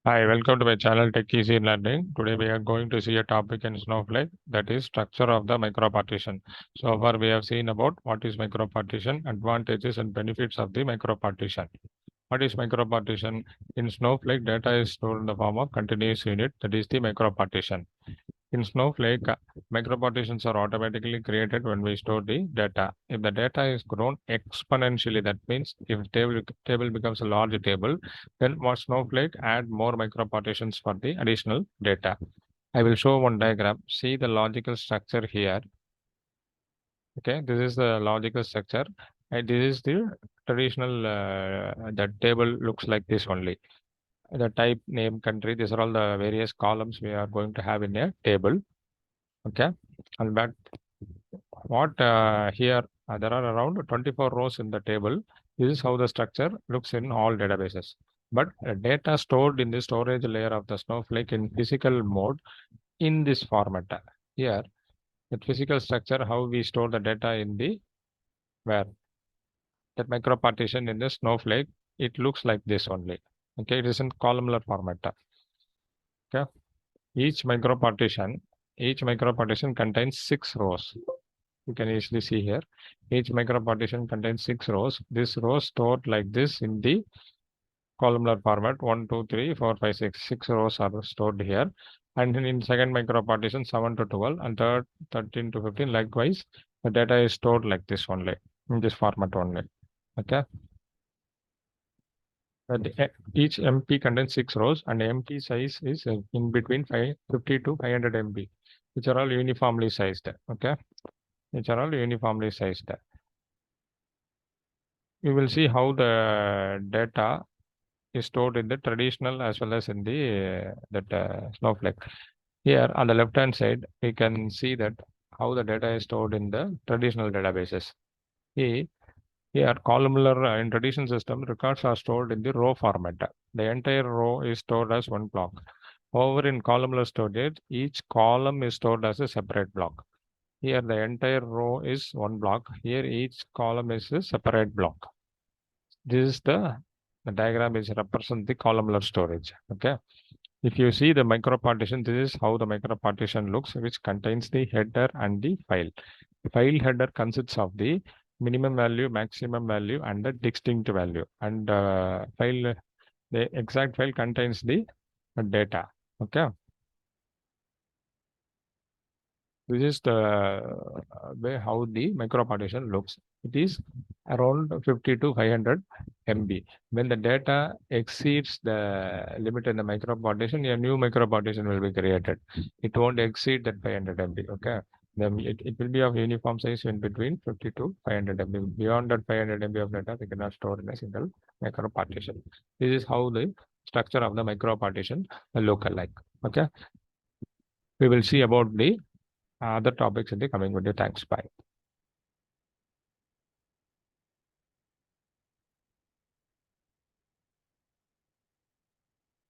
Hi, welcome to my channel Tech Easy Learning. Today we are going to see a topic in Snowflake, that is structure of the micropartition. So far we have seen about what is micropartition, advantages and benefits of the micropartition. What is micropartition? In Snowflake, data is stored in the form of continuous unit, that is the micropartition. In Snowflake, micropartitions are automatically created when we store the data. If the data is grown exponentially, that means if table becomes a large table, then what Snowflake add more micropartitions for the additional data. I will show one diagram. See the logical structure here. Okay, this is the logical structure. And this is the traditional, the table looks like this only. The type, name, country, these are all the various columns we are going to have in a table. Okay, and back what here there are around 24 rows in the table. This is how the structure looks in all databases. But data stored in the storage layer of the Snowflake in physical mode in this format. Here, the physical structure, how we store the data in the where that micropartition in the Snowflake, it looks like this only. Okay, it is in columnar format. Okay, each micropartition contains 6 rows. You can easily see here. Each micropartition contains 6 rows. This row stored like this in the columnar format. 1, 2, 3, 4, 5, 6. 6 rows are stored here. And in second micropartition, 7 to 12, and third, 13 to 15. Likewise, the data is stored like this only, in this format only. Okay. Each MP contains 6 rows, and MP size is in between 50 to 500 MB, which are all uniformly sized. Okay, which are all uniformly sized. We will see how the data is stored in the traditional as well as in the Snowflake. Here on the left hand side, we can see that how the data is stored in the traditional databases. Here, columnar in traditional system, records are stored in the row format. The entire row is stored as one block. However, in columnar storage, each column is stored as a separate block. Here, the entire row is one block. Here, each column is a separate block. This is the diagram is represent the columnar storage. Okay. If you see the micropartition, this is how the micropartition looks, which contains the header and the file. File header consists of the minimum value, maximum value, and the distinct value. And the exact file contains the data. Okay. This is the way how the micropartition looks. It is around 50 to 500 MB. When the data exceeds the limit in the micropartition, a new micropartition will be created. It won't exceed that 500 MB. Okay. Then it will be of uniform size in between 50 to 500 MB. Beyond that 500 MB of data, we cannot store in a single micropartition. This is how the structure of the micropartition look alike. Okay. We will see about the other topics in the coming video. Thanks. Bye.